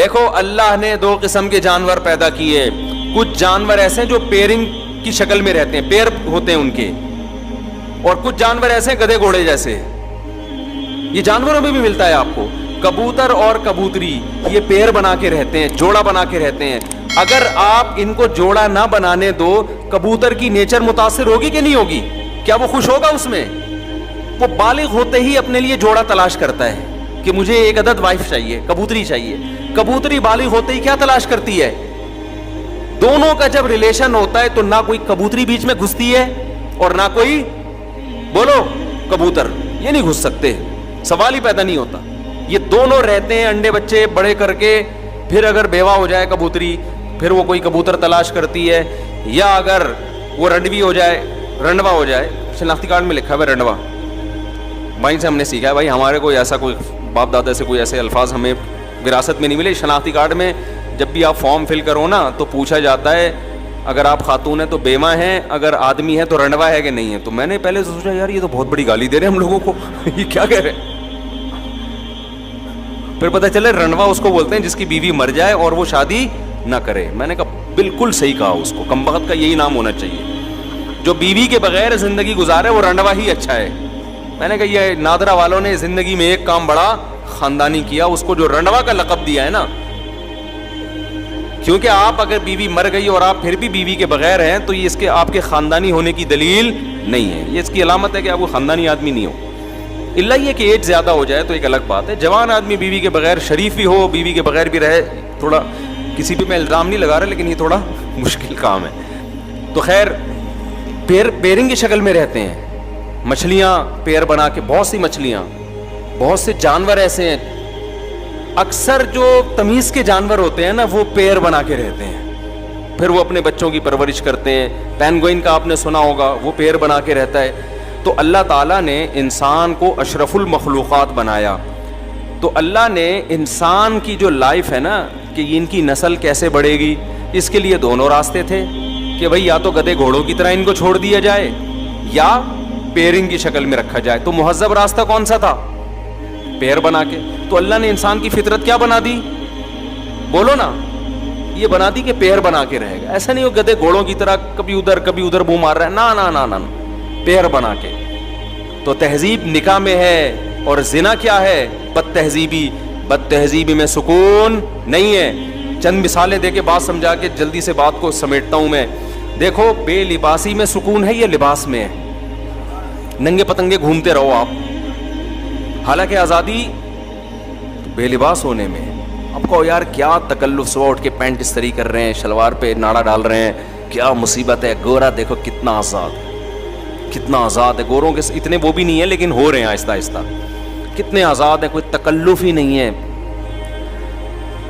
دیکھو اللہ نے دو قسم کے جانور پیدا کیے. کچھ جانور ایسے ہیں جو پیرنگ کی شکل میں رہتے ہیں, پیر ہوتے ہیں ان کے, اور کچھ جانور ایسے ہیں گدھے گھوڑے جیسے. یہ جانوروں میں بھی ملتا ہے آپ کو. کبوتر اور کبوتری یہ پیر بنا کے رہتے ہیں, جوڑا بنا کے رہتے ہیں. اگر آپ ان کو جوڑا نہ بنانے دو, کبوتر کی نیچر متاثر ہوگی کہ نہیں ہوگی؟ کیا وہ خوش ہوگا اس میں؟ وہ بالغ ہوتے ہی اپنے لیے جوڑا تلاش کرتا ہے کہ مجھے ایک عدد وائف چاہیے, کبوتری چاہیے. کبوتری بالغ ہوتے ہی کیا تلاش کرتی ہے؟ دونوں کا جب ریلیشن ہوتا ہے تو نہ کوئی کبوتری بیچ میں گھستی ہے اور نہ کوئی, بولو, کبوتر. یہ نہیں گھس سکتے, سوال ہی پیدا نہیں ہوتا. یہ دونوں رہتے ہیں انڈے بچے بڑے کر کے. پھر اگر بیوہ ہو جائے کبوتری, پھر وہ کوئی کبوتر تلاش کرتی ہے, یا اگر وہ رنڈوی ہو جائے, رنڈوا ہو جائے. شناختی کارڈ میں لکھا ہے رنڈوا, بھائی سے ہم نے سیکھا ہے. بھائی ہمارے کوئی ایسا کوئی باپ دادا سے کوئی ایسے الفاظ ہمیں وراثت میں نہیں ملے. شناختی کارڈ میں جب بھی آپ فارم فل کرو نا تو پوچھا جاتا ہے اگر آپ خاتون ہیں تو بیوہ ہیں, اگر آدمی ہے تو رنڈوا ہے کہ نہیں ہے. تو میں نے پہلے سوچا یار یہ تو بہت بڑی گالی دے رہے ہیں ہم لوگوں کو, یہ کیا کہہ رہے ہیں. پھر پتہ چلے رنڈوا اس کو بولتے ہیں جس کی بیوی مر جائے اور وہ شادی نہ کرے. میں نے کہا بالکل صحیح کہا, اس کو کمبخت کا یہی نام ہونا چاہیے. جو بیوی کے بغیر زندگی گزارے وہ رنڈوا ہی اچھا ہے. میں نے کہا یہ نادرا والوں نے زندگی میں ایک کام بڑا خاندانی کیا, اس کو جو رنڈوا کا لقب دیا ہے نا. کیونکہ آپ اگر بیوی مر گئی اور آپ پھر بھی بیوی کے بغیر ہیں تو یہ اس کے آپ کے خاندانی ہونے کی دلیل نہیں ہے. یہ اس کی علامت ہے کہ آپ کو خاندانی آدمی نہیں ہو. اللہ یہ کہ ایج زیادہ ہو جائے تو ایک الگ بات ہے. جوان آدمی بیوی کے بغیر شریف بھی ہو, بیوی کے بغیر بھی رہے, تھوڑا کسی پہ میں الزام نہیں لگا رہا لیکن یہ تھوڑا مشکل کام ہے. تو خیر پیرنگ کی شکل میں رہتے ہیں. مچھلیاں پیر بنا کے, بہت سی مچھلیاں, بہت سے جانور ایسے ہیں. اکثر جو تمیز کے جانور ہوتے ہیں نا وہ پیر بنا کے رہتے ہیں, پھر وہ اپنے بچوں کی پرورش کرتے ہیں. پینگوئن کا آپ نے سنا ہوگا, وہ پیر بنا کے رہتا ہے. تو اللہ تعالیٰ نے انسان کو اشرف المخلوقات بنایا. تو اللہ نے انسان کی جو لائف ہے نا کہ ان کی نسل کیسے بڑھے گی, اس کے لیے دونوں راستے تھے کہ بھئی یا تو گدھے گھوڑوں کی طرح ان کو چھوڑ دیا جائے یا پیرنگ کی شکل میں رکھا جائے. تو مہذب راستہ کون سا تھا؟ پیر بنا کے. تو اللہ نے انسان کی فطرت کیا بنا دی؟ بولو نا, یہ بنا دی کہ پیر بنا کے رہے گا. ایسا نہیں ہو گدھے گھوڑوں کی طرح کبھی ادھر منہ مار رہا ہے, نا نا نا نا, پیر بنا کے. تو تہذیب نکاح میں ہے اور زنا کیا ہے؟ بد تہذیبی. بد تہذیبی میں سکون نہیں ہے. چند مثالیں دے کے بات سمجھا کے جلدی سے بات کو سمیٹتا ہوں میں. دیکھو بے لباسی میں سکون ہے یا لباس میں ہے؟ ننگے پتنگے گھومتے رہو آپ, حالانکہ آزادی بے لباس ہونے میں. آپ کو یار کیا تکلف, صبح اٹھ کے پینٹ استری کر رہے ہیں, شلوار پہ ناڑا ڈال رہے ہیں, کیا مصیبت ہے. گورا دیکھو کتنا آزاد, کتنا آزاد ہے. گوروں کے اتنے وہ بھی نہیں ہے لیکن ہو رہے ہیں آہستہ آہستہ. کتنے آزاد ہیں, کوئی تکلف ہی نہیں ہے.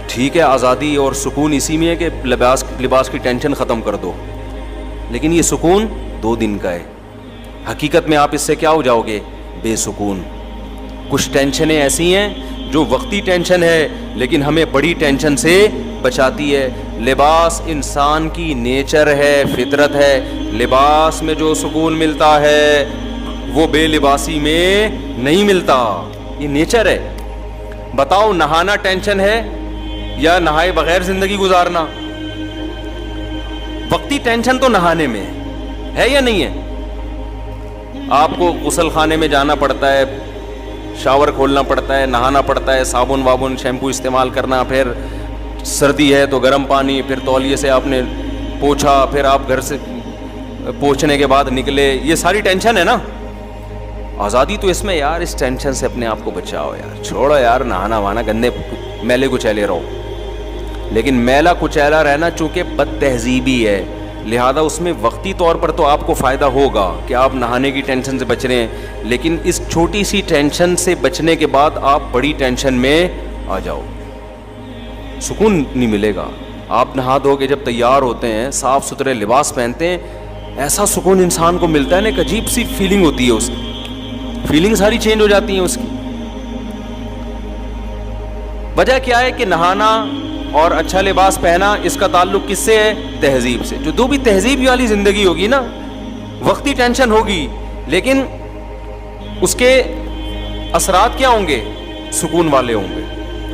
ٹھیک ہے آزادی اور سکون اسی میں ہے کہ لباس کی ٹینشن ختم کر دو, لیکن یہ سکون 2 دن کا ہے. حقیقت میں آپ اس سے کیا ہو جاؤ گے؟ بے سکون. کچھ ٹینشنیں ایسی ہیں جو وقتی ٹینشن ہے لیکن ہمیں بڑی ٹینشن سے بچاتی ہے. لباس انسان کی نیچر ہے, فطرت ہے. لباس میں جو سکون ملتا ہے وہ بے لباسی میں نہیں ملتا, یہ نیچر ہے. بتاؤ نہانا ٹینشن ہے یا نہائے بغیر زندگی گزارنا؟ وقتی ٹینشن تو نہانے میں ہے یا نہیں ہے؟ آپ کو غسل خانے میں جانا پڑتا ہے, شاور کھولنا پڑتا ہے, نہانا پڑتا ہے, صابن وابن شیمپو استعمال کرنا, پھر سردی ہے تو گرم پانی, پھر تولیے سے آپ نے پوچھا, پھر آپ گھر سے پوچھنے کے بعد نکلے. یہ ساری ٹینشن ہے نا. آزادی تو اس میں یار اس ٹینشن سے اپنے آپ کو بچاؤ یار, چھوڑو یار نہانا وہانا, گندے میلے کچیلے رہو. لیکن میلا کچیلا رہنا چونکہ بد تہذیبی ہے, لہذا اس میں وقتی طور پر تو آپ کو فائدہ ہوگا کہ آپ نہانے کی ٹینشن سے بچ رہے ہیں, لیکن اس چھوٹی سی ٹینشن سے بچنے کے بعد آپ بڑی ٹینشن میں آ جاؤ, سکون نہیں ملے گا. آپ نہا دھو کے جب تیار ہوتے ہیں, صاف ستھرے لباس پہنتے ہیں, ایسا سکون انسان کو ملتا ہے نا, ایک عجیب سی فیلنگ ہوتی ہے, اس کی فیلنگ ساری چینج ہو جاتی ہیں اس کی. وجہ کیا ہے کہ نہانا اور اچھا لباس پہنا, اس کا تعلق کس سے ہے؟ تہذیب سے. جو بھی تہذیب والی زندگی ہوگی نا, وقتی ٹینشن ہوگی لیکن اس کے اثرات کیا ہوں گے؟ سکون والے ہوں گے.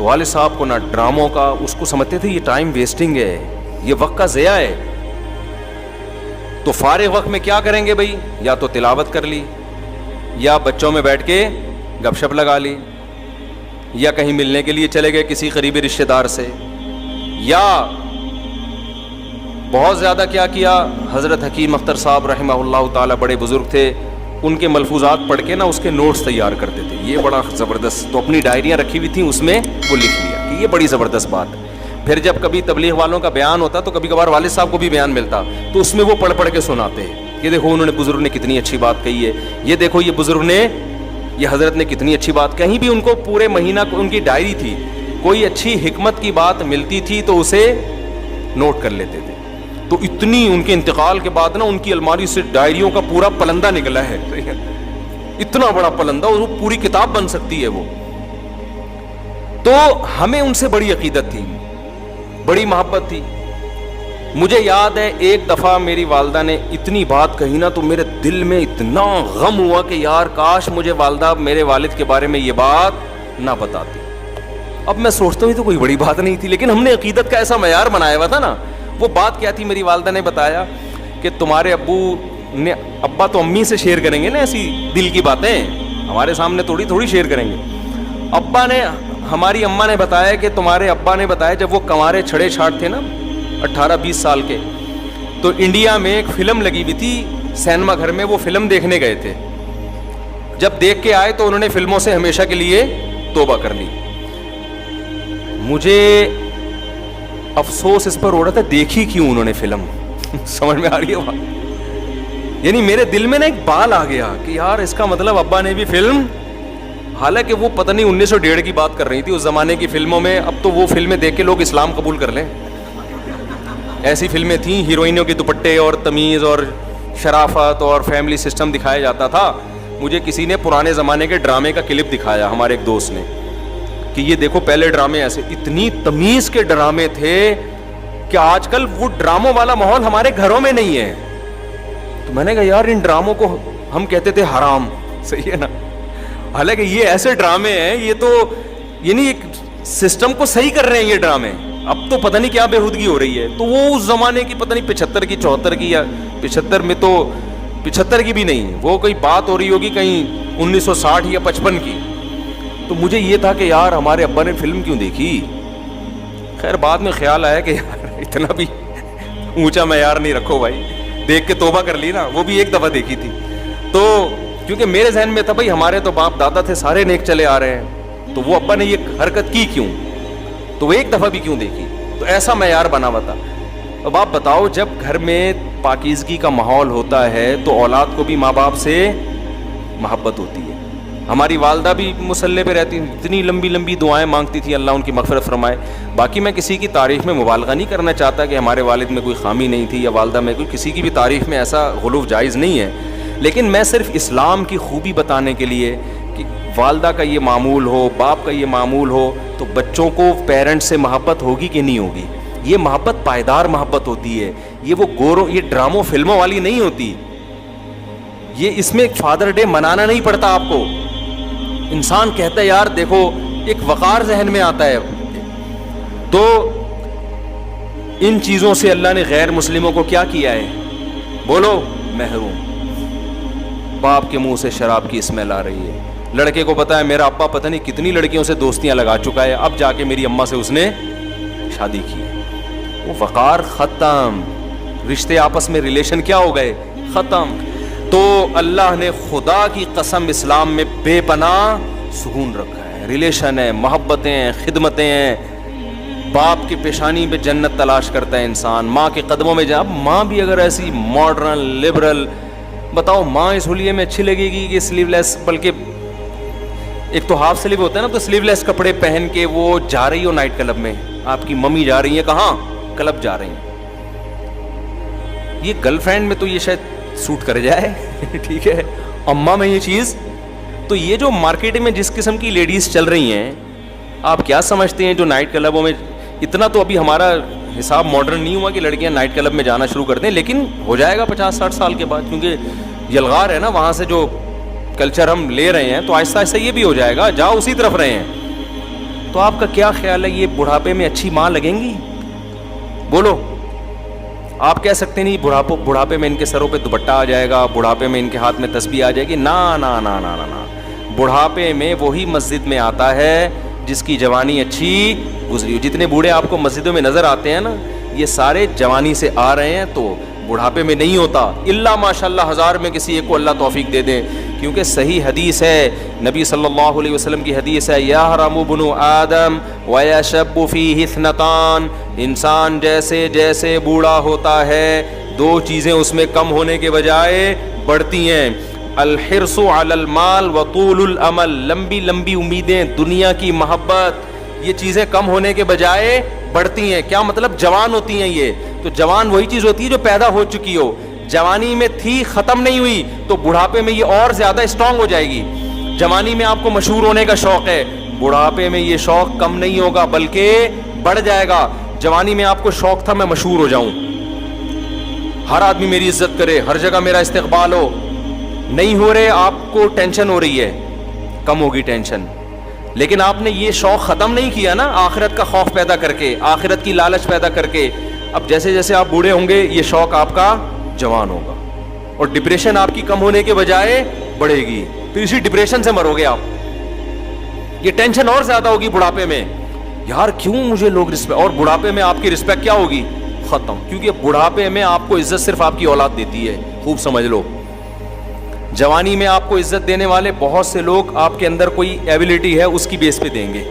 تو والد صاحب کو نہ ڈراموں کا، اس کو سمجھتے تھے یہ ٹائم ویسٹنگ ہے، یہ وقت کا ضیاع ہے. تو فارغ وقت میں کیا کریں گے بھائی؟ یا تو تلاوت کر لی، یا بچوں میں بیٹھ کے گپ شپ لگا لی، یا کہیں ملنے کے لیے چلے گئے کسی قریبی رشتہ دار سے، یا بہت زیادہ کیا حضرت حکیم اختر صاحب رحمہ اللہ تعالی بڑے بزرگ تھے، ان کے ملفوظات پڑھ کے نا اس کے نوٹس تیار کرتے تھے. یہ بڑا زبردست، تو اپنی ڈائریاں رکھی ہوئی تھیں، اس میں وہ لکھ لیا کہ یہ بڑی زبردست بات ہے. پھر جب کبھی تبلیغ والوں کا بیان ہوتا تو کبھی کبھار والد صاحب کو بھی بیان ملتا تو اس میں وہ پڑھ کے سناتے ہیں. یہ دیکھو انہوں نے، بزرگ نے کتنی اچھی بات کہی ہے، یہ دیکھو یہ بزرگ نے، یہ حضرت نے کتنی اچھی بات. کہیں بھی ان کو پورے مہینہ ان کی ڈائری تھی، کوئی اچھی حکمت کی بات ملتی تھی تو اسے نوٹ کر لیتے تھے. تو اتنی ان کے انتقال کے بعد نا ان کی الماری سے ڈائریوں کا پورا پلندہ نکلا ہے، اتنا بڑا پلندہ، اور وہ پوری کتاب بن سکتی ہے وہ. تو ہمیں ان سے بڑی عقیدت تھی، بڑی محبت تھی. مجھے یاد ہے ایک دفعہ میری والدہ نے اتنی بات کہی نا تو میرے دل میں اتنا غم ہوا کہ یار کاش مجھے والدہ میرے والد کے بارے میں یہ بات نہ بتاتی. اب میں سوچتا ہوں یہ تو کوئی بڑی بات نہیں تھی، لیکن ہم نے عقیدت کا ایسا معیار بنایا ہوا تھا نا. وہ بات کیا تھی؟ میری والدہ نے بتایا کہ تمہارے ابو نے، ابا تو امی سے شیئر کریں گے نا ایسی دل کی باتیں، ہمارے سامنے تھوڑی شیئر کریں گے. ابا نے، ہماری اماں نے بتایا کہ تمہارے ابا نے بتایا جب وہ کنوارے چھڑے چھاٹ تھے نا 18-20 سال کے، تو انڈیا میں ایک فلم لگی ہوئی تھی سینما گھر میں، وہ فلم دیکھنے گئے تھے. جب دیکھ کے آئے تو انہوں نے فلموں سے ہمیشہ کے لیے توبہ کر لی. مجھے افسوس اس پر ہو رہا تھا دیکھی کیوں انہوں نے فلم. سمجھ میں آ رہی ہے بات؟ یعنی میرے دل میں نا ایک بال آ گیا کہ یار اس کا مطلب ابا نے بھی فلم، حالانکہ وہ پتہ نہیں 1901 کی بات کر رہی تھی اس زمانے کی فلموں میں. اب تو وہ فلمیں دیکھ کے لوگ اسلام قبول کر لیں، ایسی فلمیں تھیں، ہیروئنوں کے دوپٹے اور تمیز اور شرافت اور فیملی سسٹم دکھایا جاتا تھا. مجھے کسی نے پرانے زمانے کے ڈرامے کا کلپ دکھایا، ہمارے ایک دوست نے، کہ یہ دیکھو پہلے ڈرامے ایسے، اتنی تمیز کے ڈرامے تھے کہ آج کل وہ ڈراموں والا ماحول ہمارے گھروں میں نہیں ہے. تو میں نے کہا یار ان ڈراموں کو ہم کہتے تھے حرام، صحیح ہے نا، حالانکہ یہ ایسے ڈرامے ہیں، یہ تو یعنی ایک سسٹم کو صحیح کر رہے ہیں یہ ڈرامے. اب تو پتہ نہیں کیا بےہودگی ہو رہی ہے. تو وہ اس زمانے کی پتہ نہیں 75 کی 74 کی، یا 75 میں تو 75 کی بھی نہیں، وہ کوئی بات ہو رہی ہوگی کہیں 1960 یا 55 کی. تو مجھے یہ تھا کہ یار ہمارے ابا نے فلم کیوں دیکھی. خیر بعد میں خیال آیا کہ یار اتنا بھی اونچا معیار نہیں رکھو بھائی، دیکھ کے توبہ کر لی نا. وہ بھی ایک دفعہ دیکھی تھی، تو کیونکہ میرے ذہن میں تھا بھائی ہمارے تو باپ دادا تھے سارے نیک چلے آ رہے ہیں، تو وہ ابا نے یہ حرکت کی کیوں، تو وہ ایک دفعہ بھی کیوں دیکھی. تو ایسا معیار بنا ہوا تھا. اب آپ بتاؤ جب گھر میں پاکیزگی کا ماحول ہوتا ہے تو اولاد کو بھی ماں باپ سے محبت ہوتی ہے. ہماری والدہ بھی مصلی پہ رہتی، اتنی لمبی لمبی دعائیں مانگتی تھی، اللہ ان کی مغفرت فرمائے. باقی میں کسی کی تعریف میں مبالغہ نہیں کرنا چاہتا کہ ہمارے والد میں کوئی خامی نہیں تھی یا والدہ میں کوئی، کسی کی بھی تعریف میں ایسا غلو جائز نہیں ہے. لیکن میں صرف اسلام کی خوبی بتانے کے لیے کہ والدہ کا یہ معمول ہو، باپ کا یہ معمول ہو، تو بچوں کو پیرنٹ سے محبت ہوگی کہ نہیں ہوگی. یہ محبت پائیدار محبت ہوتی ہے، یہ وہ گوروں، یہ ڈراموں فلموں والی نہیں ہوتی. یہ اس میں فادر ڈے منانا نہیں پڑتا آپ کو. انسان کہتا ہے یار دیکھو، ایک وقار ذہن میں آتا ہے. تو ان چیزوں سے اللہ نے غیر مسلموں کو کیا کیا ہے؟ بولو، محروم. باپ کے منہ سے شراب کی اسمیل آ رہی ہے. لڑکے کو پتا ہے میرا ابا پتہ نہیں کتنی لڑکیوں سے دوستیاں لگا چکا ہے، اب جا کے میری اماں سے اس نے شادی کی. وہ وقار ختم، رشتے آپس میں ریلیشن کیا ہو گئے؟ ختم. تو اللہ نے خدا کی قسم اسلام میں بے پناہ سکون رکھا ہے. ریلیشن ہے، محبتیں ہیں، خدمتیں ہیں. باپ کی پیشانی پہ جنت تلاش کرتا ہے انسان، ماں کے قدموں میں جا. ماں بھی اگر ایسی ماڈرن لبرل، بتاؤ ماں اس ہولیے میں اچھی لگے گی کہ سلیو لیس، بلکہ ایک تو ہاف سلیو ہوتا ہے نا، تو سلیو لیس کپڑے پہن کے وہ جا رہی ہو نائٹ کلب میں، آپ کی ممی جا رہی ہیں کہاں؟ کلب جا رہی ہیں. یہ گرل فرینڈ میں تو یہ شاید سوٹ کر جائے ٹھیک ہے، اماں میں یہ چیز. تو یہ جو مارکیٹ میں جس قسم کی لیڈیز چل رہی ہیں، آپ کیا سمجھتے ہیں جو نائٹ کلبوں میں، اتنا تو ابھی ہمارا حساب ماڈرن نہیں ہوا کہ لڑکیاں نائٹ کلب میں جانا شروع کر دیں، لیکن ہو جائے گا 50-60 سال کے بعد، کیونکہ یلغار ہے نا وہاں سے جو کلچر ہم لے رہے ہیں، تو آہستہ آہستہ یہ بھی ہو جائے گا. جاؤ اسی طرف رہے ہیں. تو آپ کا کیا خیال ہے یہ بڑھاپے میں اچھی ماں لگیں گی؟ بولو. آپ کہہ سکتے نہیں بڑھاپے میں ان کے سروں پہ دوپٹہ آ جائے گا, بڑھاپے میں ان کے ہاتھ میں تسبیح آ جائے گی. نا نا نا نا نا نا, بڑھاپے میں وہی مسجد میں آتا ہے جس کی جوانی اچھی گزری ہو. جتنے بوڑھے آپ کو مسجدوں میں نظر آتے ہیں نا, یہ سارے جوانی سے آ رہے ہیں, تو بڑھاپے میں نہیں ہوتا. اللہ ماشاء اللہ 1000 میں کسی ایک کو اللہ توفیق دے دیں, کیونکہ صحیح حدیث ہے, نبی صلی اللہ علیہ وسلم کی حدیث ہے, یحرم ابن آدم ویشب فیہ اثنتان, انسان جیسے جیسے بوڑھا ہوتا ہے 2 چیزیں اس میں کم ہونے کے بجائے بڑھتی ہیں, الحرص علی المال وطول الامل, لمبی لمبی امیدیں, دنیا کی محبت, یہ چیزیں کم ہونے کے بجائے بڑھتی ہیں. کیا مطلب؟ جوان ہوتی ہیں یہ, تو جوان وہی چیز ہوتی ہے جو پیدا ہو چکی ہو, جوانی میں تھی ختم نہیں ہوئی, تو بڑھاپے میں یہ اور زیادہ اسٹرانگ ہو جائے گی. جوانی میں آپ کو مشہور ہونے کا شوق ہے, بڑھاپے میں یہ شوق کم نہیں ہوگا بلکہ بڑھ جائے گا. جوانی میں آپ کو شوق تھا میں مشہور ہو جاؤں, ہر آدمی میری عزت کرے, ہر جگہ میرا استقبال ہو, نہیں ہو رہے, آپ کو ٹینشن ہو رہی ہے, کم ہوگی ٹینشن. لیکن آپ نے یہ شوق ختم نہیں کیا نا, آخرت کا خوف پیدا کر کے, آخرت کی لالچ پیدا کر کے. اب جیسے جیسے آپ بوڑھے ہوں گے یہ شوق آپ کا جوان ہوگا, اور ڈپریشن آپ کی کم ہونے کے بجائے بڑھے گی, پھر اسی ڈپریشن سے مرو گے آپ. یہ ٹینشن اور زیادہ ہوگی بڑھاپے میں, یار کیوں مجھے لوگ رسپیکٹ, اور بڑھاپے میں آپ کی رسپیکٹ کیا ہوگی؟ ختم. کیونکہ بڑھاپے میں آپ کو عزت صرف آپ کی اولاد دیتی ہے, خوب سمجھ لو. جوانی میں آپ کو عزت دینے والے بہت سے لوگ آپ کے اندر کوئی ایبلٹی ہے اس کی بیس پہ دیں گے.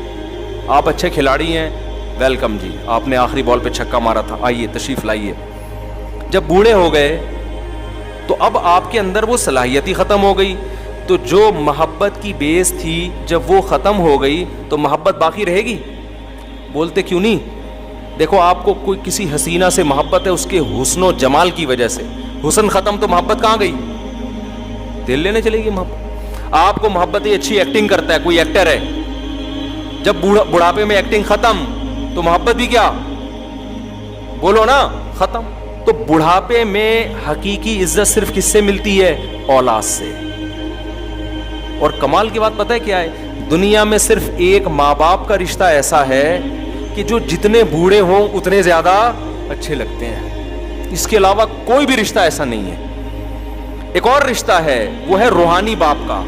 آپ اچھے کھلاڑی ہیں, ویلکم جی, آپ نے آخری بال پہ چھکا مارا تھا, آئیے تشریف لائیے. جب بوڑھے ہو گئے تو اب آپ کے اندر وہ صلاحیت ہی ختم ہو گئی, تو جو محبت کی بیس تھی جب وہ ختم ہو گئی تو محبت باقی رہے گی؟ بولتے کیوں نہیں؟ دیکھو آپ کو کوئی کسی حسینہ سے محبت ہے اس کے حسن و جمال کی وجہ سے, حسن ختم تو محبت کہاں گئی؟ دل لینے چلے گی محبت. آپ کو محبت ہے, اچھی ایکٹنگ کرتا ہے, کوئی ایکٹر ہے, جب بڑھاپے میں ایکٹنگ ختم تو محبت بھی کیا؟ بولو نا, ختم. تو بڑھاپے میں حقیقی عزت صرف کس سے ملتی ہے؟ اولاد سے. اور کمال کی بات پتہ ہے کیا ہے؟ دنیا میں صرف ایک ماں باپ کا رشتہ ایسا ہے کہ جو جتنے بوڑھے ہوں اتنے زیادہ اچھے لگتے ہیں, اس کے علاوہ کوئی بھی رشتہ ایسا نہیں ہے. ایک اور رشتہ ہے, وہ ہے روحانی باپ کا,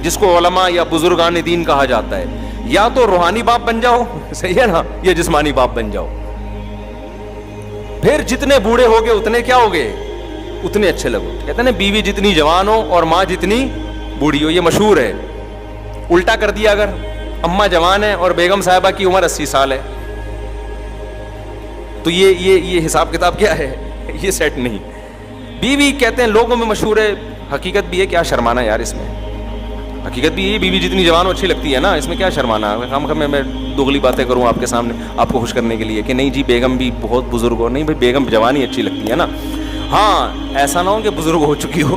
جس کو علماء یا بزرگان دین کہا جاتا ہے. یا تو روحانی باپ بن جاؤ, صحیح ہے نا, یا جسمانی باپ بن جاؤ. پھر جتنے بوڑھے ہوگے اتنے کیا ہوگے؟ اتنے اچھے لگو. کہتے ہیں بیوی جتنی جوان ہو اور ماں جتنی بوڑھی ہو, یہ مشہور ہے. الٹا کر دیا اگر اماں جوان ہے اور بیگم صاحبہ کی عمر 80 سال ہے, تو یہ حساب کتاب کیا ہے؟ یہ سیٹ نہیں. بیوی کہتے ہیں لوگوں میں مشہور ہے, حقیقت بھی ہے, کیا شرمانا یار اس میں, حقیقت بھی یہ بیوی جتنی جوان ہو اچھی لگتی ہے نا, اس میں کیا شرمانا. میں دوغلی باتیں کروں آپ کے سامنے آپ کو خوش کرنے کے لیے کہ نہیں جی بیگم بھی بہت بزرگ ہو, نہیں بھائی بیگم جوان ہی اچھی لگتی ہے نا. ہاں ایسا نہ ہو کہ بزرگ ہو چکی ہو,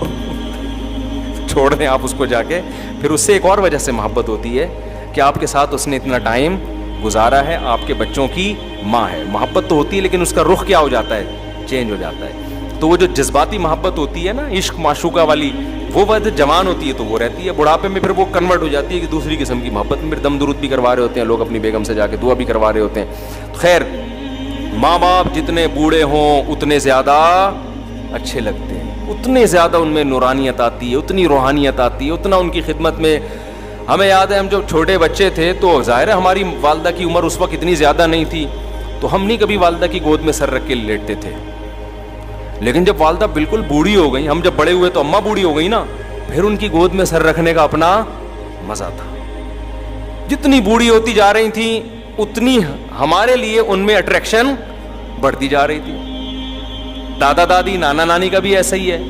چھوڑ دیں آپ اس کو جا کے. پھر اس سے ایک اور وجہ سے محبت ہوتی ہے کہ آپ کے ساتھ اس نے اتنا ٹائم گزارا ہے, آپ کے بچوں کی ماں ہے. محبت تو ہوتی ہے لیکن اس کا رخ کیا ہو جاتا ہے؟ چینج ہو جاتا ہے. تو وہ جو جذباتی محبت ہوتی ہے نا, عشق معشوقہ والی, وہ وقت جوان ہوتی ہے تو وہ رہتی ہے. بڑھاپے میں پھر وہ کنورٹ ہو جاتی ہے کہ دوسری قسم کی محبت میں. پھر دم درود بھی کروا رہے ہوتے ہیں لوگ اپنی بیگم سے, جا کے دعا بھی کروا رہے ہوتے ہیں. خیر, ماں باپ جتنے بوڑھے ہوں اتنے زیادہ اچھے لگتے ہیں, اتنے زیادہ ان میں نورانیت آتی ہے, اتنی روحانیت آتی ہے, اتنا ان کی خدمت میں. ہمیں یاد ہے ہم جب چھوٹے بچے تھے تو ظاہر ہے ہماری والدہ کی عمر اس وقت اتنی زیادہ نہیں تھی, تو ہم نہیں کبھی والدہ کی گود میں سر رکھ کے لیٹتے تھے. لیکن جب والدہ بالکل بوڑھی ہو گئی, ہم جب بڑے ہوئے تو اماں بوڑھی ہو گئی نا, پھر ان کی گود میں سر رکھنے کا اپنا مزہ تھا. جتنی بوڑھی ہوتی جا رہی تھیں اتنی ہمارے لیے ان میں اٹریکشن بڑھتی جا رہی تھی. دادا دادی نانا نانی کا بھی ایسا ہی ہے.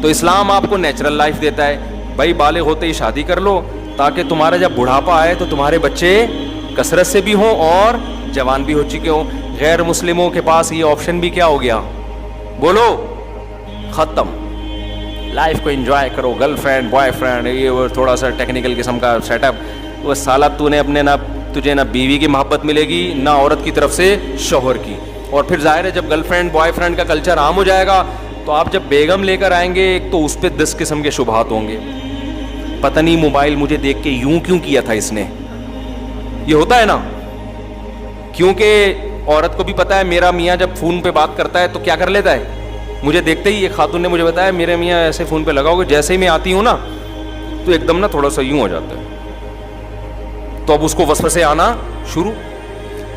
تو اسلام آپ کو نیچرل لائف دیتا ہے, بھائی بالغ ہوتے ہی شادی کر لو تاکہ تمہارا جب بڑھاپا آئے تو تمہارے بچے کثرت سے بھی ہوں اور جوان بھی ہو چکے ہوں. غیر مسلموں کے پاس یہ آپشن بھی کیا ہو گیا؟ بولو, ختم. لائف کو انجوائے کرو, گرل فرینڈ بوائے فرینڈ, یہ وہ تھوڑا سا ٹیکنیکل قسم کا سیٹ اپ. وہ سالہ تو نے اپنے تجھے نہ بیوی کی محبت ملے گی نہ عورت کی طرف سے شوہر کی. اور پھر ظاہر ہے جب گرل فرینڈ بوائے فرینڈ کا کلچر عام ہو جائے گا تو آپ جب بیگم لے کر آئیں گے ایک تو اس پہ 10 قسم کے شبہات ہوں گے. پتہ نہیں موبائل مجھے دیکھ کے یوں کیوں کیا تھا اس نے, یہ ہوتا ہے نا, کیونکہ عورت کو بھی پتا ہے میرا میاں جب فون پہ بات کرتا ہے تو کیا کر لیتا ہے. مجھے دیکھتے ہی ایک خاتون نے مجھے بتایا میرے میاں ایسے فون پہ لگاؤ گے, جیسے ہی میں آتی ہوں نا تو ایک دم نا تھوڑا سا یوں ہو جاتا ہے. تو اب اس کو وسوسے آنا شروع.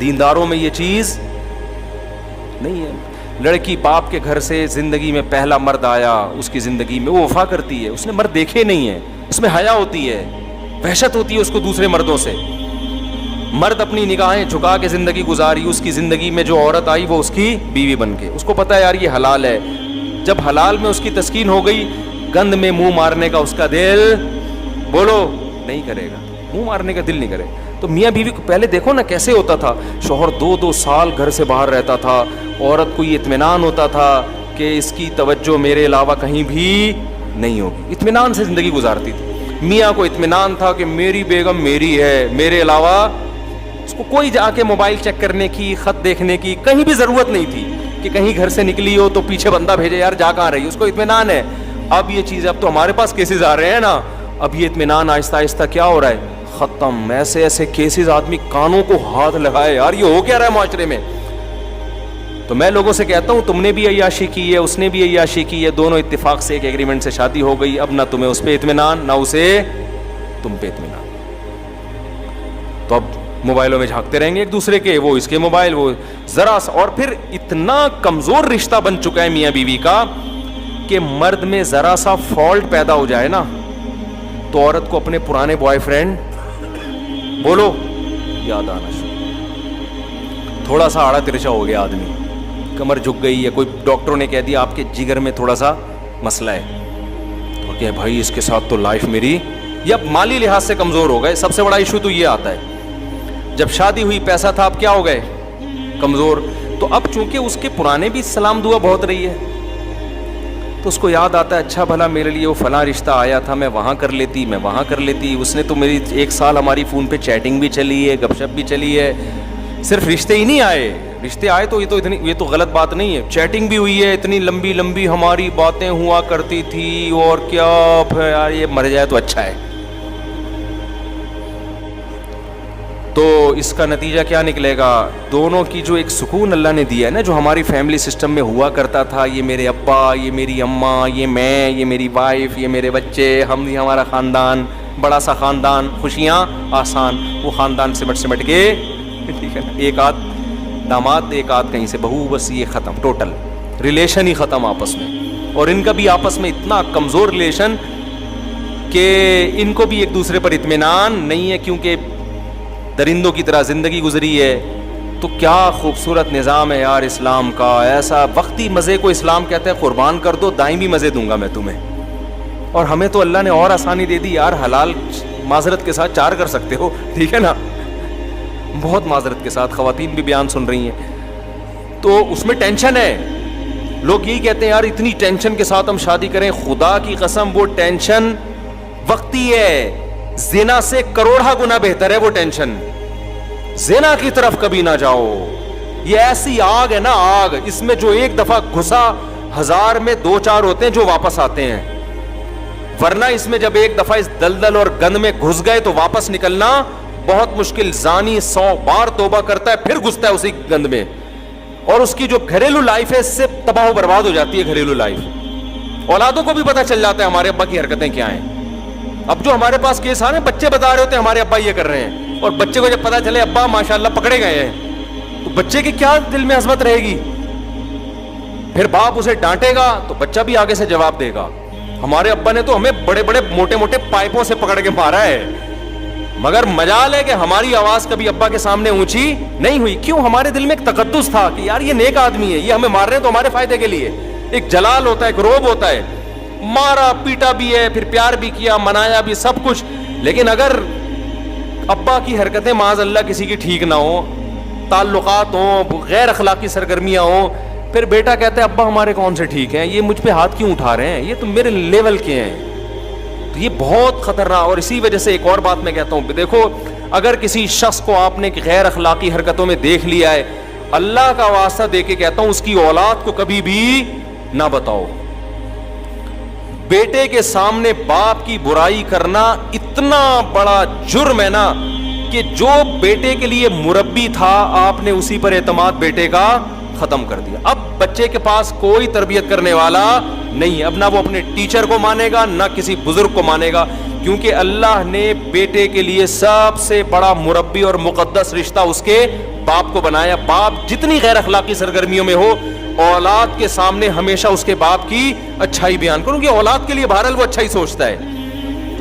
دینداروں میں یہ چیز نہیں ہے. لڑکی باپ کے گھر سے زندگی میں پہلا مرد آیا, اس کی زندگی میں وہ وفا کرتی ہے, اس نے مرد دیکھے نہیں ہیں, اس میں حیا ہوتی ہے, وحشت ہوتی ہے اس کو دوسرے مردوں سے. مرد اپنی نگاہیں جھکا کے زندگی گزاری, اس کی زندگی میں جو عورت آئی وہ اس کی بیوی بن کے, اس کو پتا ہے یار یہ حلال ہے. جب حلال میں اس کی تسکین ہو گئی, گند میں منہ مارنے کا اس کا دل بولو نہیں کرے گا, منہ مارنے کا دل نہیں کرے. تو میاں بیوی کو پہلے دیکھو نا کیسے ہوتا تھا, شوہر 2 سال گھر سے باہر رہتا تھا, عورت کو یہ اطمینان ہوتا تھا کہ اس کی توجہ میرے علاوہ کہیں بھی نہیں ہوگی, اطمینان سے زندگی گزارتی تھی. میاں کو اطمینان تھا کہ میری بیگم میری ہے, میرے علاوہ اس کو کوئی جا کے موبائل چیک کرنے کی, خط دیکھنے کی کہیں بھی ضرورت نہیں تھی کہ کہیں گھر سے نکلی ہو تو پیچھے بندہ بھیجے یار جا کہاں رہی, اس کو اطمینان ہے. اب یہ چیز, اب تو ہمارے پاس کیسز آ رہے ہیں نا, اب یہ اطمینان آہستہ آہستہ کیا ہو رہا ہے, ختم. ایسے ایسے کیسز آدمی کانوں کو ہاتھ لگائے یار یہ ہو کیا رہا ہے معاشرے میں. تو میں لوگوں سے کہتا ہوں تم نے بھی عیاشی کی ہے, اس نے بھی عیاشی کی ہے, دونوں اتفاق سے ایک ایگریمنٹ سے شادی ہو گئی, اب نہ تمہیں اس پہ اطمینان نہ اسے تم پہ اطمینان. تو اب موبائلوں میں جھانکتے رہیں گے ایک دوسرے کے, وہ اس کے موبائل, وہ ذرا سا. اور پھر اتنا کمزور رشتہ بن چکا ہے میاں بیوی کا کہ مرد میں ذرا سا فالٹ پیدا ہو جائے نا تو عورت کو اپنے پرانے بوائے فرینڈ بولو یاد آنا شروع. تھوڑا سا آڑا ترچا ہو گیا آدمی, کمر جھک گئی ہے, کوئی ڈاکٹروں نے کہہ دیا آپ کے جگر میں تھوڑا سا مسئلہ ہے, تو کہ بھائی اس کے ساتھ تو لائف میری, یہ اب مالی لحاظ سے کمزور ہو گئے. سب سے بڑا ایشو تو یہ آتا ہے جب شادی ہوئی پیسہ تھا, اب کیا ہو گئے کمزور. تو اب چونکہ اس کے پرانے بھی سلام دعا بہت رہی ہے تو اس کو یاد آتا ہے اچھا بھلا میرے لیے وہ فلاں رشتہ آیا تھا, میں وہاں کر لیتی, میں وہاں کر لیتی, اس نے تو میری 1 سال ہماری فون پہ چیٹنگ بھی چلی ہے, گپ شپ بھی چلی ہے. صرف رشتے ہی نہیں آئے, رشتے آئے تو یہ تو غلط بات نہیں ہے, چیٹنگ بھی ہوئی ہے, اتنی لمبی لمبی ہماری باتیں ہوا کرتی تھی, اور کیا یار یہ مر جائے تو اچھا ہے. تو اس کا نتیجہ کیا نکلے گا, دونوں کی جو ایک سکون اللہ نے دیا ہے نا, جو ہماری فیملی سسٹم میں ہوا کرتا تھا, یہ میرے ابا, یہ میری اماں, یہ میں, یہ میری وائف, یہ میرے بچے, ہم, یہ ہمارا خاندان, بڑا سا خاندان, خوشیاں آسان, وہ خاندان سمٹ کے ٹھیک ہے نا, ایک آدھ داماد ایک آدھ کہیں سے بہو, بس یہ ختم, ٹوٹل ریلیشن ہی ختم آپس میں. اور ان کا بھی آپس میں اتنا کمزور ریلیشن کہ ان کو بھی ایک دوسرے پر اطمینان نہیں ہے, کیونکہ درندوں کی طرح زندگی گزری ہے. تو کیا خوبصورت نظام ہے یار اسلام کا, ایسا وقتی مزے کو اسلام کہتا ہے قربان کر دو, دائمی مزے دوں گا میں تمہیں. اور ہمیں تو اللہ نے اور آسانی دے دی یار, حلال معذرت کے ساتھ 4 کر سکتے ہو, ٹھیک ہے نا, بہت معذرت کے ساتھ. خواتین بھی بیان سن رہی ہیں تو اس میں ٹینشن ہے. لوگ یہی کہتے ہیں یار اتنی ٹینشن کے ساتھ ہم شادی کریں, خدا کی قسم وہ ٹینشن وقتی ہے, زنا سے کروڑا گنا بہتر ہے وہ ٹینشن. زنا کی طرف کبھی نہ جاؤ, یہ ایسی آگ ہے نا آگ, اس میں جو ایک دفعہ گھسا 1000 میں 2-4 ہوتے ہیں جو واپس آتے ہیں, ورنہ اس میں جب ایک دفعہ اس دلدل اور گند میں گھس گئے تو واپس نکلنا بہت مشکل. زانی 100 بار توبہ کرتا ہے پھر گھستا ہے اسی گند میں, اور اس کی جو گھریلو لائف ہے اس سے تباہ و برباد ہو جاتی ہے گھریلو لائف. اولادوں کو بھی پتہ چل جاتا ہے ہمارے ابا کی حرکتیں کیا ہیں. اب جو ہمارے پاس کیس آ رہے ہیں, بچے بتا رہے ہوتے ہیں ہمارے ابا یہ کر رہے ہیں, اور بچے کو جب پتا چلے ابا ماشاءاللہ پکڑے گئے ہیں تو بچے کی کیا دل میں عظمت رہے گی. پھر باپ اسے ڈانٹے گا تو بچہ بھی آگے سے جواب دے گا, ہمارے ابا نے تو ہمیں بڑے بڑے موٹے موٹے پائپوں سے پکڑ کے مارا ہے, مگر مجال ہے کہ ہماری آواز کبھی ابا کے سامنے اونچی نہیں ہوئی. کیوں؟ ہمارے دل میں ایک تقدس تھا کہ یار یہ نیک آدمی ہے, یہ ہمیں مار رہے ہیں تو ہمارے فائدے کے لیے. ایک جلال ہوتا ہے, ایک روب ہوتا ہے, مارا پیٹا بھی ہے, پھر پیار بھی کیا, منایا بھی, سب کچھ. لیکن اگر ابا کی حرکتیں معاذ اللہ کسی کی ٹھیک نہ ہو, تعلقات ہوں, غیر اخلاقی سرگرمیاں ہوں, پھر بیٹا کہتا ہے ابا ہمارے کون سے ٹھیک ہیں, یہ مجھ پہ ہاتھ کیوں اٹھا رہے ہیں, یہ تو میرے لیول کے ہیں. تو یہ بہت خطرناک. اور اسی وجہ سے ایک اور بات میں کہتا ہوں, دیکھو اگر کسی شخص کو آپ نے غیر اخلاقی حرکتوں میں دیکھ لیا ہے, اللہ کا واسطہ دے کے کہتا ہوں اس کی اولاد کو کبھی بھی نہ بتاؤ. بیٹے کے سامنے باپ کی برائی کرنا اتنا بڑا جرم ہے نا کہ جو بیٹے کے لیے مربی تھا آپ نے اسی پر اعتماد بیٹے کا ختم کر دیا. اب بچے کے پاس کوئی تربیت کرنے والا نہیں ہے. اب نہ وہ اپنے ٹیچر کو مانے گا نہ کسی بزرگ کو مانے گا, کیونکہ اللہ نے بیٹے کے لیے سب سے بڑا مربی اور مقدس رشتہ اس کے باپ کو بنایا. باپ جتنی غیر اخلاقی سرگرمیوں میں ہو, اولاد کے سامنے ہمیشہ اس کے باپ کی اچھائی بیان کروں, کہ اولاد کے لیے بہرحال وہ اچھا ہی سوچتا ہے.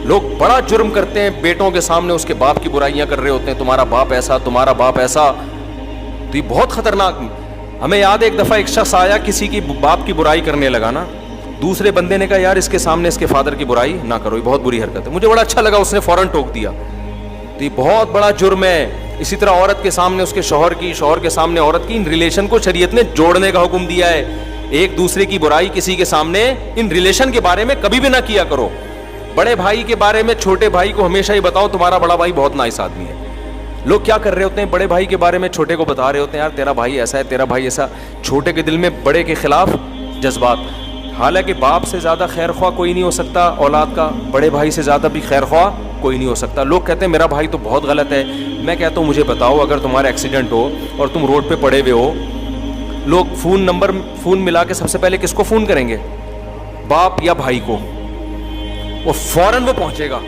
لوگ بڑا جرم کرتے ہیں, بیٹوں کے سامنے اس کے باپ کی برائیاں کر رہے ہوتے ہیں, تمہارا باپ ایسا, تمہارا باپ ایسا. تو یہ بہت خطرناک. ہمیں یاد ہے ایک دفعہ ایک شخص آیا, کسی کی باپ کی برائی کرنے لگا نا, دوسرے بندے نے کہا یار اس کے سامنے اس کے فادر کی برائی نہ کرو, یہ بہت بری حرکت ہے. مجھے بڑا اچھا لگا, اس نے فوراً ٹوک دیا. تو یہ بہت بڑا جرم ہے. اسی طرح عورت کے سامنے اس کے شوہر کی, شوہر کے سامنے عورت کی, ان ریلیشن کو شریعت نے جوڑنے کا حکم دیا ہے. ایک دوسرے کی برائی کسی کے سامنے ان ریلیشن کے بارے میں کبھی بھی نہ کیا کرو. بڑے بھائی کے بارے میں چھوٹے بھائی کو ہمیشہ ہی بتاؤ تمہارا بڑا بھائی بہت نائس آدمی ہے. لوگ کیا کر رہے ہوتے ہیں, بڑے بھائی کے بارے میں چھوٹے کو بتا رہے ہوتے ہیں, یار تیرا بھائی ایسا ہے, تیرا بھائی ایسا. چھوٹے کے دل میں بڑے کے خلاف جذبات. حالانکہ باپ سے زیادہ خیر خواہ کوئی نہیں ہو سکتا اولاد کا, بڑے بھائی سے زیادہ بھی خیر خواہ کوئی نہیں ہو سکتا. لوگ کہتے ہیں میرا بھائی تو بہت غلط ہے. میں کہتا ہوں مجھے بتاؤ, اگر تمہارا ایکسیڈنٹ ہو اور تم روڈ پہ پڑے ہوئے ہو, لوگ فون ملا کے سب سے پہلے کس کو فون کریں گے, باپ یا بھائی کو, وہ فوراً وہ پہنچے گا.